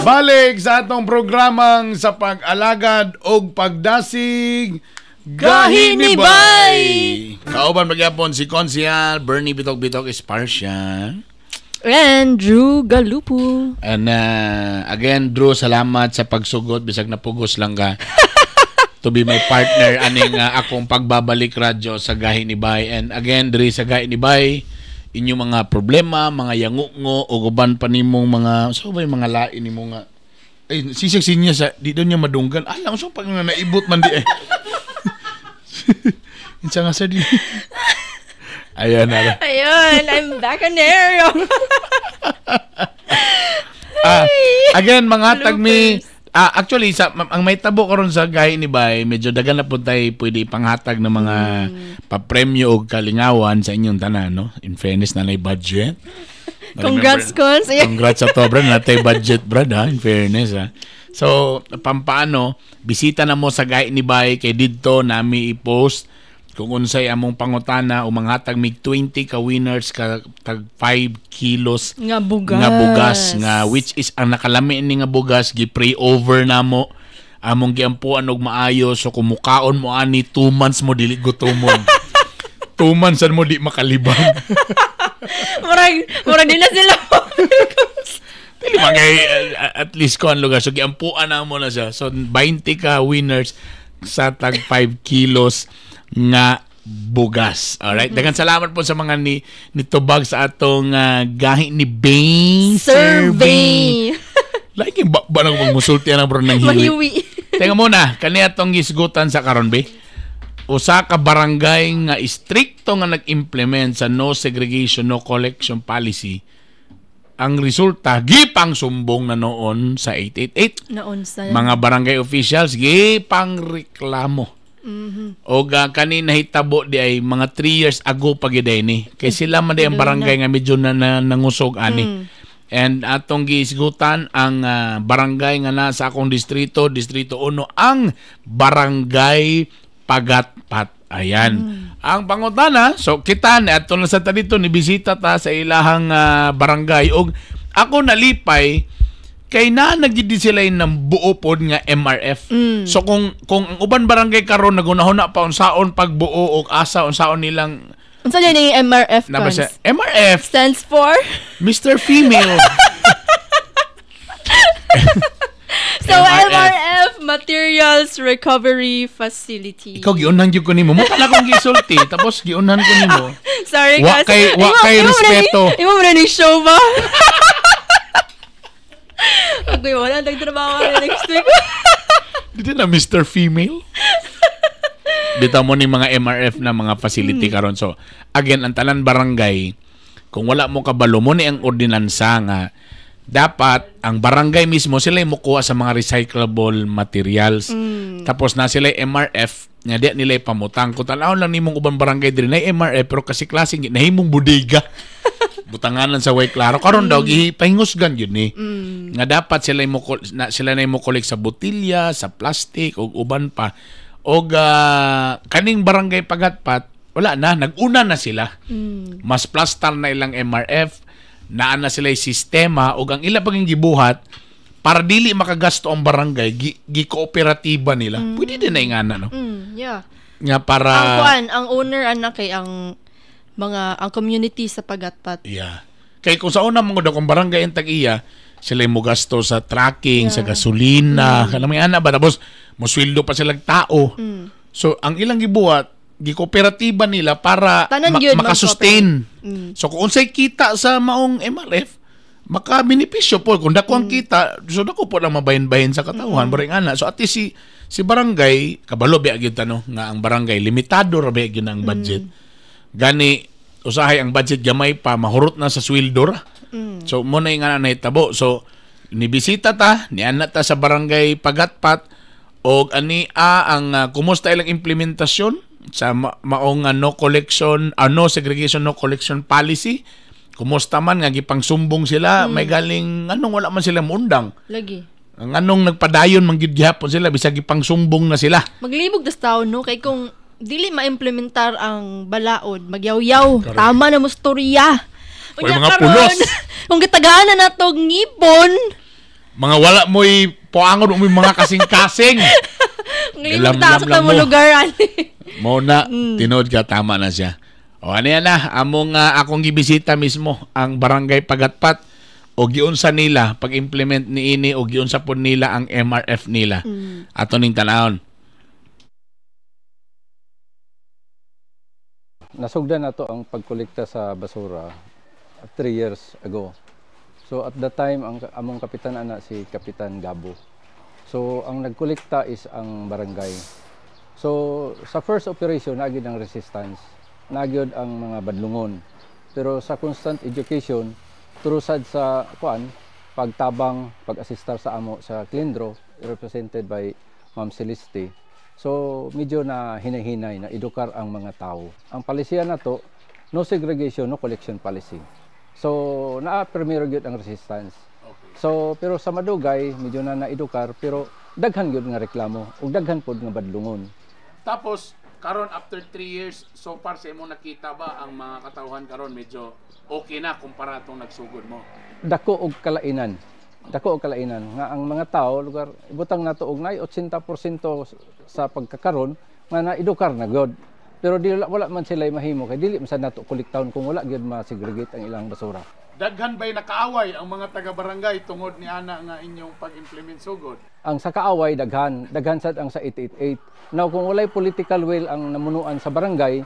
Balik sa atong programang sa pag-alagad o pagdasig Gahi ni Bay. Kauban magyapon si Konsyal Bernie Bitok-Bitok Esparcia and Drew Galupo. And again, Drew, salamat sa pagsugot bisag napugos lang ka to be my partner aning akong pagbabalik radyo sa Gahi ni Bay. And again, diri sa Gahi ni Bay, inyong mga problema, mga yangungo o guban pa nimong mga so ba yung mga lain nimo nga ay sisig niya sa di daw niya madunggan alam so pag naibot man di insa nga sa di ayun I'm back on air. Again mga tagmi actually ang may tabo karon sa Gahi ni Bay, medyo dagan na pud tay pwede panghatag ng mga papremyo o kalingawan sa inyong tanan, no? In fairness na nay budget. Congrats Cons. Congrats sa to, brad, natay budget, brad, ha? In fairness, ha? So, pampaano, bisita na mo sa Gahi ni Bay kay didto nami i-post kung unsay among pangutana o manghatag mig 20 ka winners ka tag 5 kilos nga bugas nga which is ang nakalami ni nga bugas gi-pray over namo among giampuan og maayo so kumukaon mo ani 2 months mo dili gutomon 2 months mo di makalibang murag din na sila dili magay at least kon lugar so giampuan namo na siya so 20 ka winners sa tag 5 kilos nga bugas. Alright? Daghang salamat po sa mga nitubag sa atong Gahi ni Bay survey. Like ba nang magmusulti na bro ng hiwi. Tenga muna, kani atong gisgutan sa karon be. Usa ka barangay nga istrikto nga nag-implement sa no segregation, no collection policy. Ang resulta, gipang sumbong na noon sa 888. Noon sa mga barangay officials, gipang reklamo. O kanina hitabo di ay mga 3 years ago pagiday ni kay sila man di ang barangay nga medyo na nangusog ani and atong giisgutan ang barangay nga nasa akong distrito 1 ang barangay Pagatpat. Ayan ang pangutana. So kita na ato na sa dito ni bisita ta sa ilahang barangay og ako nalipay kay nagidi sila ng buo pod nga MRF. So kung ang uban barangay karon nagunahon na pa unsaon pagbuo og asa unsaon nilang unsa ni MRF MRF stands for Mr. Female. So MRF Materials Recovery Facility. Ikaw giunan gyud ko nimo. Mo pala kong gisulti tapos giunan ko nimo. Sorry guys. Wa kay respeto. Imo mo na ni show ba? Okay, wala nagtrabaho na next week. Dito na Mr. Female. Dito mo ni mga MRF na mga facility karon. So, again, ang tanan barangay, kung wala mo kabalo mo ni ang ordinansa nga dapat ang barangay mismo sila mo kuha sa mga recyclable materials. Tapos na sila MRF nga di nila pamutang. Kung tanaw lang nimong ubang barangay diri na MRF pero kasi klaseng nahimong bodega. Butanganan sa way klaro karon daw gihipahingusgan yun ni nga dapat sila na mo collect sa botilya, sa plastic o uban pa og kaning barangay Pagatpat wala na naguna na sila mas plastar na ilang MRF naa na sila sistema og ang ila paging gibuhat para dili makagasto ang barangay gi-kooperatiba nila pwede din na ingana no yeah nga para ang owner anak kay ang community sa Pagatpat. Yeah. Kay kung sa una mga kung barangay ang tag-iya, sila mo gasto sa tracking, sa gasolina, kanang may ana ba tapos mosweldo pa sila tao. So ang ilang gibuhat, gikooperatiba nila para makasustain. So kung unsay kita sa maong MRF, maka-benepisyo po kung dako ang kita, so dako po lang mabahin-bahin sa katawhan, baring ana. So at least si barangay kabalo ba gyud no nga ang barangay limitado ra ba gyud ang budget. Gani usahay ang budget gamay pa mahurot na sa sweldo ra. So mo na nga na hitabo. So nibisita ta niana ta sa barangay Pagatpat og ani ang kumusta ilang implementasyon sa maong no collection no segregation no collection policy. Kumusta man nga gipangsumbong sila may galing anong wala man sila muundang. Lagi. Ang anong nagpadayon man gyud gihapon sila bisag gipangsumbong na sila. Maglibog das taon no kay kung dili ma-implementar ang balaod, magyaw-yaw, tama na mo storya. Mga pulos. Kung gitagaan na natog ngipon, Mga wala mo'y puangon mo mga kasing-kasing. Nglinog ta sa tamo lugaran. Mo na, tinood ka, tama na siya. O ano yan na, akong gibisita mismo ang Barangay Pagatpat o giunsa nila pag-implement ni ini o giunsa po nila ang MRF nila. Ato ning tanahon. Nasugdan na to ang pagkolekta sa basura 3 years ago. So at that time, ang among kapitan ana si Kapitan Gabo. So ang nagkolekta is ang barangay. So sa first operation, nagyod ang resistance, nagyod ang mga badlungon. Pero sa constant education, turusad sa pagtabang, pag-assistar sa amo sa Clindro, represented by Ma'am Celeste. So, medyo na hinay-hinay na edukar ang mga tao. Ang palisiya na to, no segregation, no collection policy. So, na-primero gyud ang resistance. So, pero sa Madugay, medyo na na-edukar, pero daghan gyud nga reklamo, ug daghan pod nga badlungon. Tapos, karon after 3 years, so far sa imong nakita ba ang mga katawhan karon medyo okay na kumpara tong nagsugod mo? Dako og kalainan. Dako og kalainan nga ang mga tao lugar ibutang nato og nay 80% sa pagkakaron nga naedukar na gyud. Pero wala man sila mahimo kay dili man sad nato kolektahon kung wala gyud ma-segregate ang ilang basura. Daghan ba'y nakaaway ang mga taga-barangay tungod ni ana nga inyong pag-implement sugod? Ang sa kaaway daghan sad ang sa 888. Now kung walay political will ang namunuan sa barangay,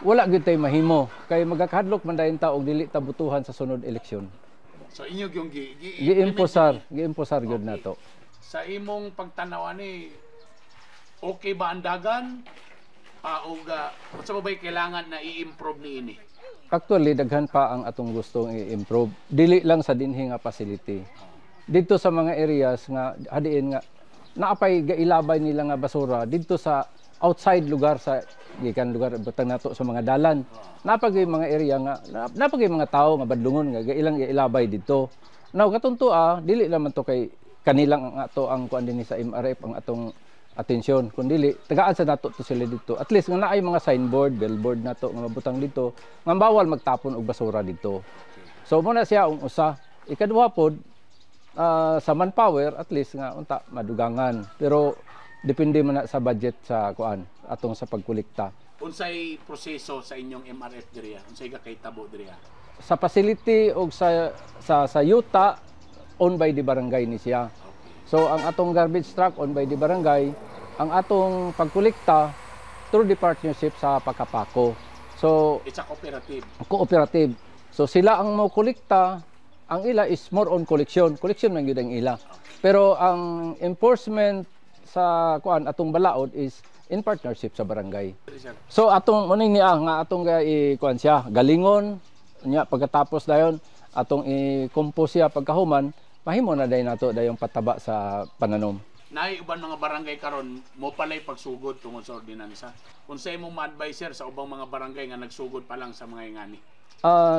wala gyud tay mahimo kay magakahadlok man dayon ta og dili ta butuhan sa sunod eleksyon. So inyo yung gi-imposar gyud nato. Sa imong pagtanaw ani okay ba ang dagan? O sa babay kailangan na i-improve ni ini? Actually daghan pa ang atong gustong i-improve. Dili lang sa dinhi nga facility. Dito sa mga areas nga hadiin nga naapay gailabay nila nga basura dito sa outside lugar sa gikan lugar butang nato sa mga dalan. Napagay mga area nga napagay mga tao nga badlungon nga ilang ilabay dito. Now katunto dili naman to kay kanilang ang ato ang kuan dinhi sa MRF ang atong atensyon kundi tagaan sa nato to sila dito. At least nga naay mga signboard, billboard nato nga mabutang dito nga bawal magtapon og basura dito. So mo na siya ang usa. Ikaduha pod sa manpower at least nga unta madugangan. Pero depende man na sa budget sa kuan atong sa pagkolekta. Unsay proseso sa inyong MRF diriya? Unsay gakahitabo diriya? Sa facility o sa yuta owned by the barangay ni siya. So ang atong garbage truck owned by the barangay, ang atong pagkolekta through the partnership sa Pakapako. So it's a cooperative. Cooperative. So sila ang mo kolekta, ang ila is more on collection. Collection man gyud ang ila. Pero ang enforcement sa kuan atong balaod is in partnership sa barangay. So atong muning niya nga atong kuan siya galingon nya pagkatapos dayon atong i-compose siya pagkahuman mahimo na dayon nato dayong pataba sa pananom. Naay uban mga barangay karon mo palay pagsugod tungod sa ordinansa. Unsay imong ma-adviser sa ubang mga barangay nga nagsugod pa lang sa mga ingani?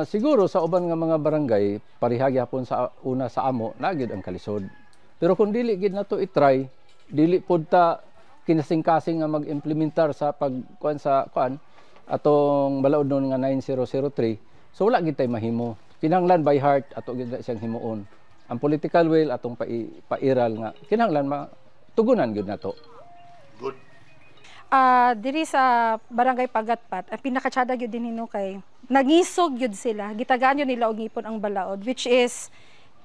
Siguro sa uban nga mga barangay parihag yapon sa una sa amo na gyud ang kalisod. Pero kung dili gid nato i-try, dili pod ta kinasing-kasing nga mag-implementar sa pagkuan sa kuan atong balaod nun nga 9003. So wala gid tay mahimo. Kinahanglan by heart ato gid siyang himuon. Ang political will atong pairal nga kinahanglan tugunan gid nato. Good. Diri sa Barangay Pagatpat, ang pinakatsada gyud din hino kay nagisog gyud sila, gitagaan yun nila og ngipon ang balaod, which is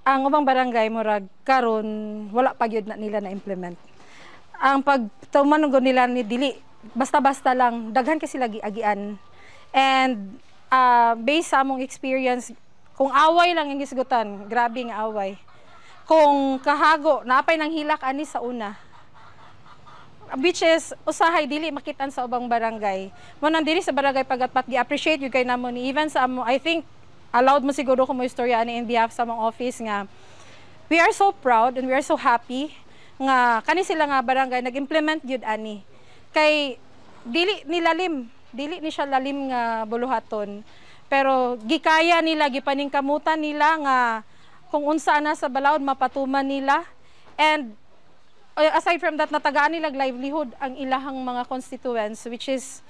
ang ubang barangay murag karon wala pa gyud na nila na implement. Ang pagtumanog nila ni dili basta-basta lang daghan kasi sila giagian. And based sa among experience, kung away lang ang gisgutan, grabe nga away. Kung kahago, napay nang hilak ani sa una. Which is usahay dili makitan sa ubang barangay. Mo nang diri sa Barangay Pagatpat gi-appreciate you kay namo ni even sa amo, I think allowed mo siguro ko mo istorya ani in behalf sa among office nga we are so proud and we are so happy nga kani sila nga barangay nag-implement gyud ani. Kay dili ni siya lalim nga buluhaton. Pero gikaya nila, gipaningkamutan nila nga kung unsa na sa balaod mapatuman nila. And aside from that, natagaan nila livelihood ang ilahang mga constituents, which is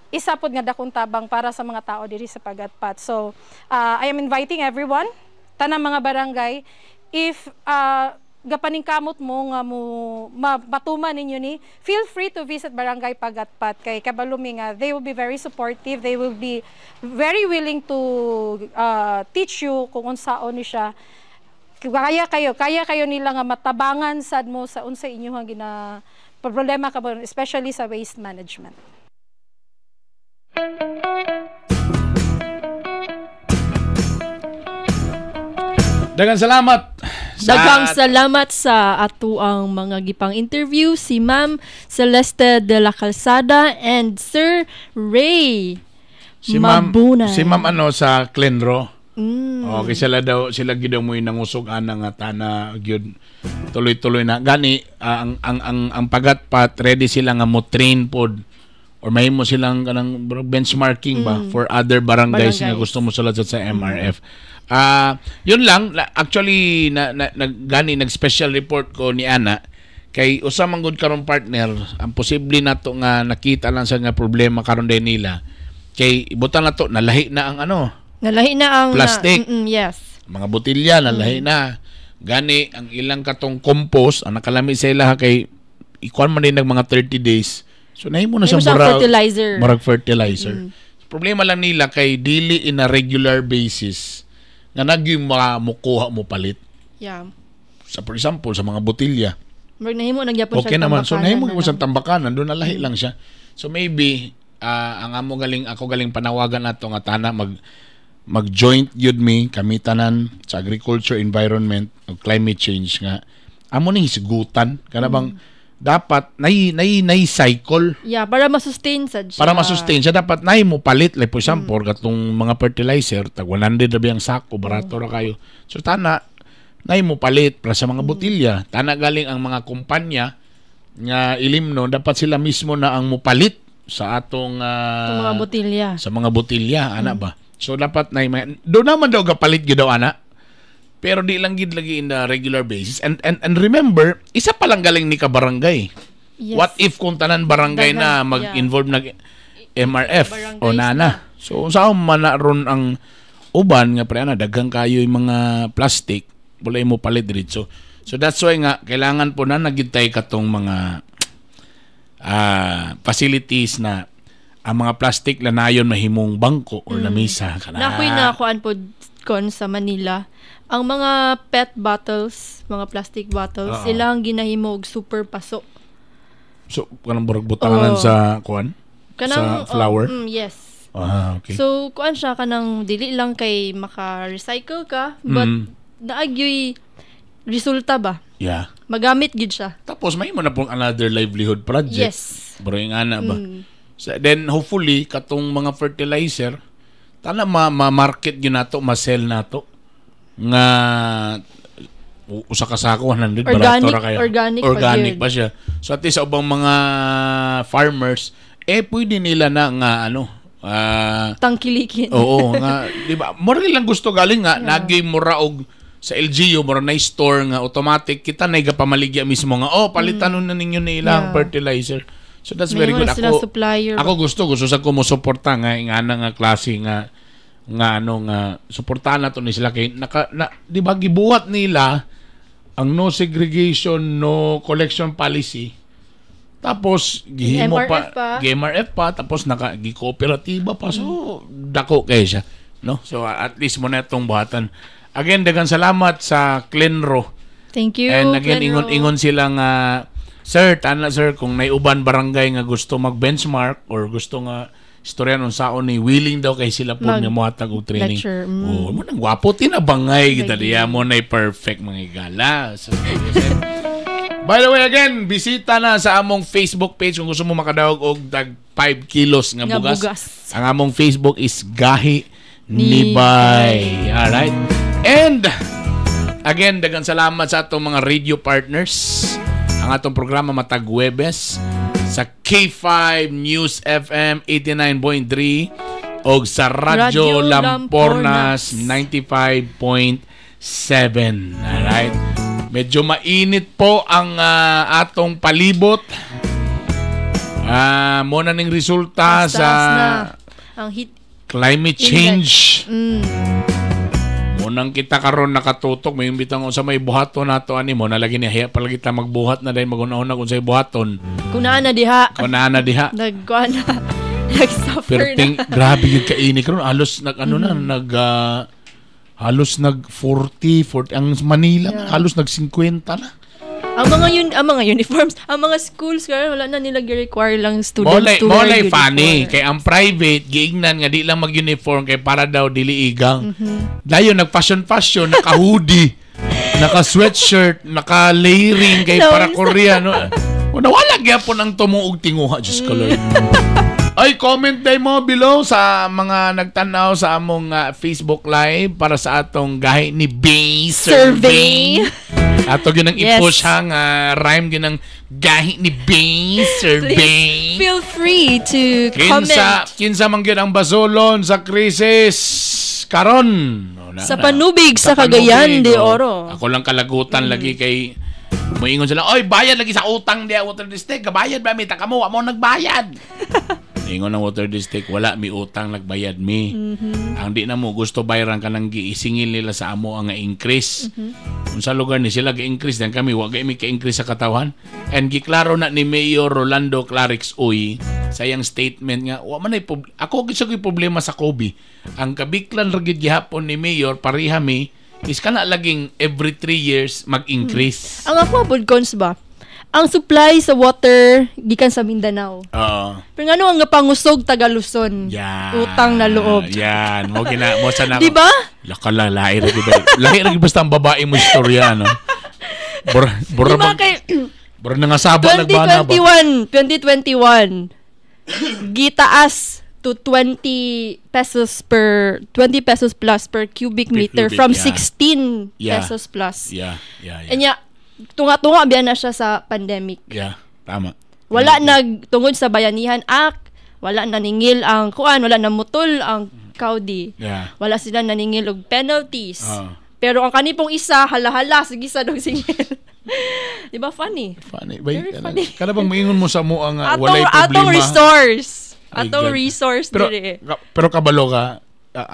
isa pod nga dakong tabang para sa mga tao diri sa Pagatpat. So I am inviting everyone, tanang mga barangay, if gapaningkamot mo nga mo matuman ninyo ni, feel free to visit Barangay Pagatpat kay kabalumi nga they will be very supportive, they will be very willing to teach you kung unsaon ni siya. Kaya kayo nila nga matabangan sad mo sa unsa inyo nga problema ka especially sa waste management. Daghang salamat. Daghang salamat sa ato ang mga gipang interview, si Ma'am Celeste de la Calzada and Sir Ray Mabunay. Si Ma'am sa Clenro. Okay, sila gidaw mo nangusog ana nga tana gyud tuloy-tuloy na gani ang Pagatpat ready sila nga mo train pod or mahimo silang kanang benchmarking ba for other barangays nga gusto mo sulat sa MRF. Yun lang actually nag-special report ko ni Ana kay usa man gud karon partner ang posible nato nga nakita lang sa nga problema karon din nila kay ibutan nato nalahi na ang nalahi na ang plastic. Yes. Mga botilya nalahi na. Gani ang ilang katong compost ang nakalami sa ilaha kay ikuan man din mga 30 days. So nahimo na siyang fertilizer. Problema lang nila kay dili in a regular basis nga nagyo mukuha mo palit. Yeah. Sa for example sa mga botilya. Nahimo nagyapon siya naman. So nahimo mo sa tambakanan doon nalahi lang siya. So maybe ako galing panawagan nato nga tana mag-joint yun kami tanan sa agriculture, environment, climate change nga. Amo ni hisugutan kana bang dapat nay cycle. Yeah, para ma-sustain sad siya. Para ma-sustain siya dapat nay mo palit like for example katong mga fertilizer tag 100 ra biyang sako barato ra kayo. So tana nay mo palit para sa mga botilya. Tana galing ang mga kumpanya nga ilimno dapat sila mismo na ang mupalit sa atong mga botilya. Sa mga botilya ana ba. So dapat na do naman daw gapalit gyud daw ana. Pero di lang gid lagi in the regular basis. And remember, isa pa lang galing ni ka barangay. Yes. What if kung tanan barangay na mag-involve na MRF o nana. So sa man na ron ang uban nga pre daghang kayo yung mga plastic, wala mo palit diretso. So that's why nga kailangan po na nagintay katong mga facilities na ang mga plastic lanayon mahimong bangko or lamesa kana. Nakoy na kuan pod kon sa Manila. Ang mga PET bottles, mga plastic bottles, ilang ginahimo og super paso. So kanang burag butangan sa kuan? Sa flower? Yes. Okay. So kuan siya kanang dili lang kay maka-recycle ka, but naagyoy resulta ba? Yeah. Magamit gid siya. Tapos may mo na pong another livelihood project. Yes. Bro yung ana ba? So, then hopefully katong mga fertilizer tana ma-market yun nato, ma-sell nato nga usa ka sako 100 barato ra kayo. Organic pa siya. So at least ubang mga farmers pwede nila na nga tangkilikin. Oo nga, di ba? Mura lang gusto galing nga nagyoy mura og sa LGU mura na store nga automatic kita na pamaligya mismo nga palitan na ninyo na ilang fertilizer. So that's very good. Ako gusto sa ko mo suporta nga nga klase nga suportahan nato ni sila kay di ba gibuhat nila ang no segregation, no collection policy. Tapos gihimo MRF pa tapos gi-kooperatiba pa. So dako kay siya, no? So at least mo na itong buhatan. Again, daghang salamat sa Clenro. Thank you. And again, ingon sila nga sir, kung may uban barangay nga gusto mag-benchmark or gusto nga istorya nun saon ni willing daw kay sila po nga muhatag og training. Mo nang gwapo tinabangay kita diya mo na perfect mga igala. So, by the way again, bisita na sa among Facebook page kung gusto mo makadawog og tag 5 kilos nga bugas. Ang among Facebook is Gahi Nibay. Alright. And again, daghang salamat sa atong mga radio partners. Ang atong programa matag Huwebes sa K5 News FM 89.3 o sa Radyo Lampornas 95.7. Alright. Medyo mainit po ang atong palibot. Muna ning resulta sa ang heat climate change. Munang kita karon nakatutok, may imbitang sa may buhaton nato ani mo, nalagi ni hiya palagi ta magbuhat na dahil magunahon na kung sa buhaton. Kunaan na diha. Nagkuan na. Nag-suffer Pero grabe yung kaini karon halos halos nag 40 ang Manila halos nag 50 na. Ang mga uniforms, ang mga schools karon wala na nila gi-require lang students to wear uniform. Funny kay ang private giingnan nga di lang mag-uniform kay para daw dili igang. Dayon nag-fashion naka-hoodie, naka-sweatshirt, naka-layering kay para Koreano. Nawala gyapon ang tumuog tinguha just color. Ay, comment day mo below sa mga nagtanaw sa among Facebook Live para sa atong gahi ni Bay Survey. Ato yun ang i-push hang rhyme yun ang gahi ni Bay Survey. Please feel free to comment. Kinsa man yun ang basolon sa krisis karon. Sa panubig sa Cagayan de Oro. Ako lang kalagutan lagi kay moingon sila, oy bayad lagi sa utang dia water district. Kabayad ba mi? Taka mo, amo nagbayad. Ingon ng water district, wala mi utang nagbayad mi. Ang di na mo gusto bayaran ka nang giisingil nila sa amo ang increase. Kung sa lugar ni sila gi-increase dan kami wa mi ka-increase sa katawan. And giklaro na ni Mayor Rolando Clarix Uy sa iyang statement nga wa man ako gisa ko'y problema sa Kobe. Ang kabiklan ra gid gihapon ni Mayor pareha mi is kana laging every 3 years mag-increase. Ang ako pod cons ba? Ang supply sa water gikan sa Mindanao. Pero nga ang pangusog taga Luzon. Utang na loob. Yan. Mo sana. Di ba? Lakala lahi ra gid. Lahi ra gid basta ang babae mo istorya no. Bora na nga saba nagbana ba? 2021. Gitaas to 20 pesos plus per cubic meter from 16 pesos plus. And tunga-tunga biya na siya sa pandemic. Tama. Wala tungod sa Bayanihan Act, wala naningil ang wala namutol ang Kaudi. Wala sila naningil og penalties. Pero ang kanipong isa, hala-hala, sige sa dog singil. Di ba funny? Very funny. Kada bang maingon mo sa mo ang walay problema. Atong resource dire. Pero kabalo ka,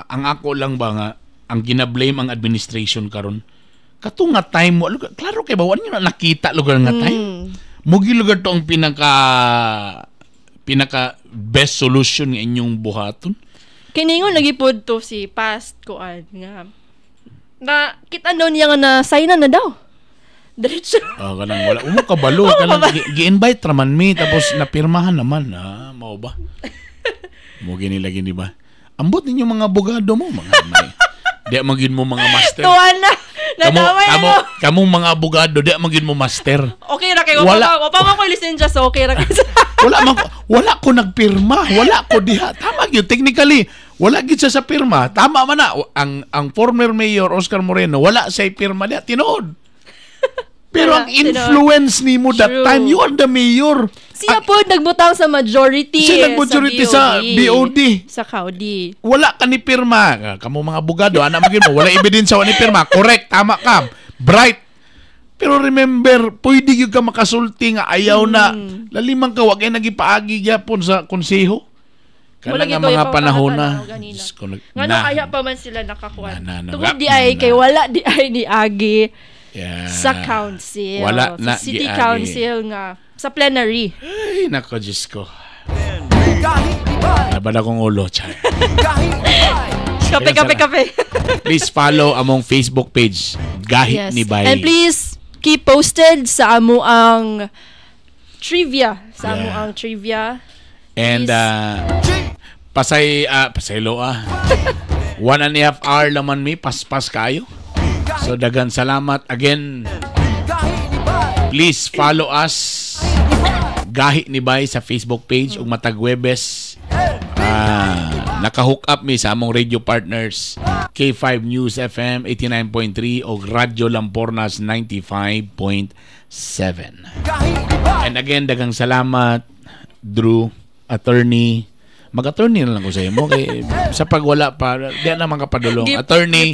ang ako lang ba nga, ang gina-blame ang administration karon. Kato nga time mo, klaro kay bawan nyo na nakita lugar nga time. Mugi lugar to ang pinaka best solution ng inyong buhaton. Kiningon lagi pod to si past koan nga. Na kita daw niya nga na sign na daw. Diretso. Kanang wala umo kabalo kanang gi-invite raman mi tapos napirmahan naman mao ba? Mo gini lagi di ba? Ambot ninyo mga abogado mo mga di magin mo mga master. Tuwan na. Kamong mga abogado di magin mo master. Okay ra kay wala ko lisensya so okay ra. wala ko nagpirma, wala ko diha. Tama gyud technically. Wala gid sa pirma. Tama man na ang former mayor Oscar Moreno wala say pirma diha tinuod. Pero ang influence nimo that time, you are the mayor. Siya po nagbutang sa majority. Siya nag-majority sa BOD. Sa Kaudi. Wala ka ni pirma. Kamu mga abogado, anak magin mo, wala ebidensya ni pirma. Correct, tama ka. Bright. Pero remember, pwede yung ka makasulti nga ayaw na. Lalimang ka, wag ay nagipaagi yapon sa konseho. Kala nga mga panahon na. Nga kaya pa man sila nakakuha. Tungkol di ay, kay wala di ay ni Agi. Sa council. Wala na City council nga. Sa plenary. Ay, nako, Diyos ko. Nabala kong ulo, chay. Kape. Please follow among Facebook page, Gahi ni Bay. And please keep posted sa amo ang trivia. And pasaylo 1.5 hour naman mi paspas kayo. So dagan salamat again. Please follow us Gahi ni Bay sa Facebook page ug matag Webes. Naka-hook up mi sa among radio partners K5 News FM 89.3 o Radyo Lampornas 95.7. And again dagang salamat Drew, attorney. Mag-attorney na lang ko sa iyo kay sa pagwala pa di na makapadulong. Attorney.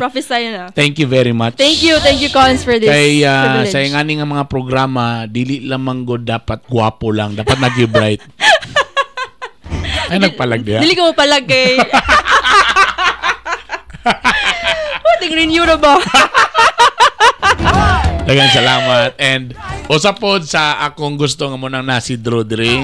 Thank you very much. Thank you Cons for this. Kay sa ngani nga mga programa dili lamang go dapat gwapo lang, dapat nagi-bright. Ay nagpalag diha. Dili ko palag kay. Di King renew na ba? Daghang salamat. And usapod sa akong gusto nga mo nang nasidro diri.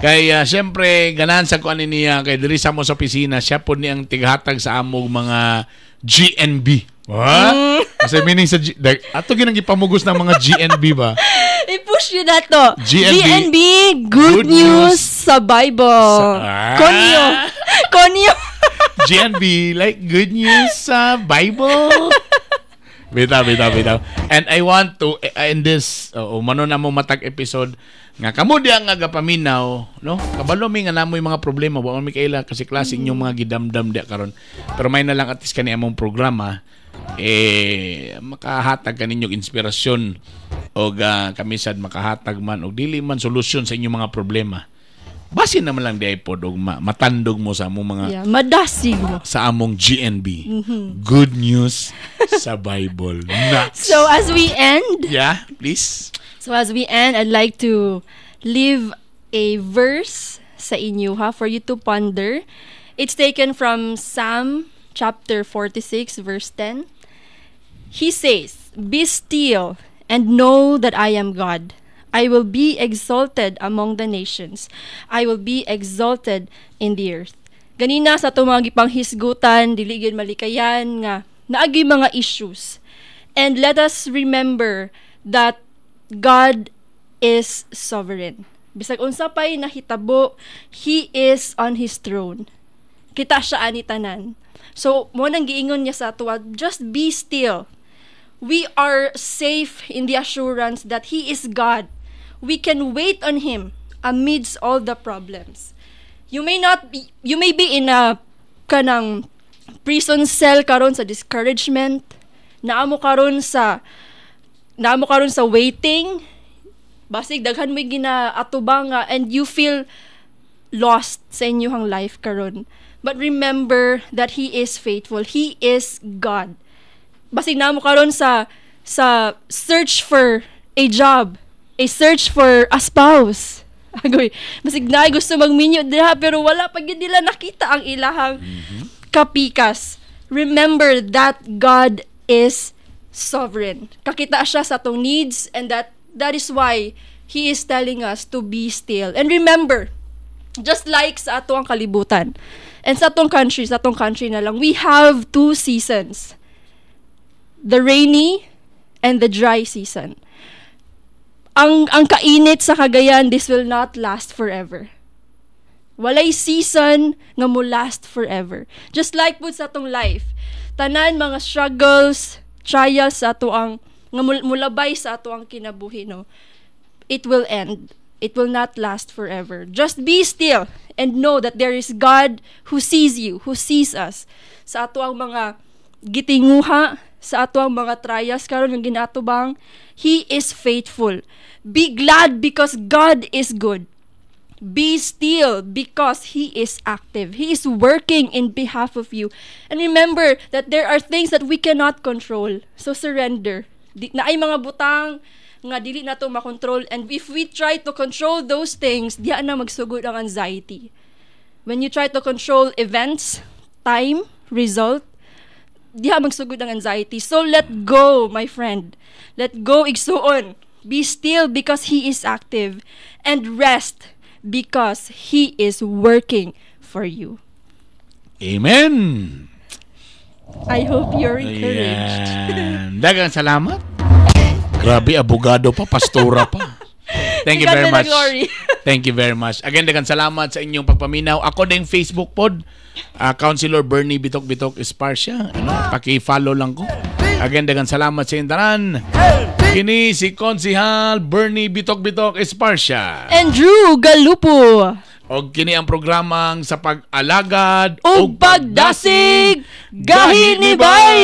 Kay syempre ganan sa kuan niya kay diri sa mo sa opisina siya pod ni ang tighatag sa among mga GNB. What? Kasi meaning sa ato ginang gipamugos ng mga GNB ba? I-push yun na to. GNB, good news sa Bible. Konyo. GNB, like good news sa Bible. Bitaw. And I want to, in this, mano na mo matag episode, nga kamo diya nga gapaminaw, no? Kabalo mi nga namoy mga problema, wa mi kaila kasi klase inyong mga gidamdam diya karon. Pero may na lang at least kani among programa, makahatag kaninyong inspirasyon o kami sad makahatag man og dili man solusyon sa inyong mga problema. Basin naman lang di pod og matandog mo sa among mga madasig mo sa among GNB. Good news sa Bible. Nuts. So as we end, please. So as we end, I'd like to leave a verse sa inyo for you to ponder. It's taken from Psalm chapter 46 verse 10. He says, "Be still and know that I am God. I will be exalted among the nations. I will be exalted in the earth." Ganina sa itong mga gipanghisgutan, dili gyud malikayan nga naagi mga issues. And let us remember that God is sovereign. Bisag unsa pay nahitabo, He is on His throne. Kita siya ani tanan. So, mo nang giingon niya sa ato, just be still. We are safe in the assurance that He is God. We can wait on Him amidst all the problems. You may be in a kanang prison cell karon sa discouragement, naamo karon sa waiting, basig daghan may ginaatubang and you feel lost sa inyong life karon. But remember that He is faithful. He is God. Basig naamo karon sa search for a job, a search for a spouse. Agoy, basig na gusto magminyo diha pero wala pa gyud nila nakita ang ilahang kapikas. Remember that God is sovereign. Kakita siya sa atong needs and that is why He is telling us to be still. And remember, just like sa atong kalibutan and sa atong country na lang, we have 2 seasons. The rainy and the dry season. Ang kainit sa Cagayan, this will not last forever. Walay season nga mo last forever. Just like po sa atong life, tanan mga struggles, trials sa ato ang nga mulabay sa ato ang kinabuhi, no, it will end. It will not last forever. Just be still and know that there is God who sees you, who sees us sa ato ang mga gitinguha, sa ato ang mga trials karon nga ginatubang. He is faithful. Be glad because God is good. Be still because He is active. He is working in behalf of you. And remember that there are things that we cannot control. So surrender. Na ay mga butang nga dili nato makontrol, and if we try to control those things, diya na magsugod ang anxiety. When you try to control events, time, result, diya magsugod ang anxiety. So let go, my friend. Let go, igsuon. Be still because He is active, and rest because He is working for you. Amen. I hope you're encouraged. Daghang salamat. Grabe, abogado pa, pastora pa. Thank you very much. Thank you very much. Again, daghang salamat sa inyong pagpaminaw. Ako ding Facebook pod, Councilor Bernie Bitok Esparcia. Paki-follow lang ko. Again, daghang salamat sa intanan. Kini si Konsihal Bernie Bitok Esparcia. Andrew Galupo. Og kini ang programang sa pag-alagad ug pagdasig gahi ni Bay.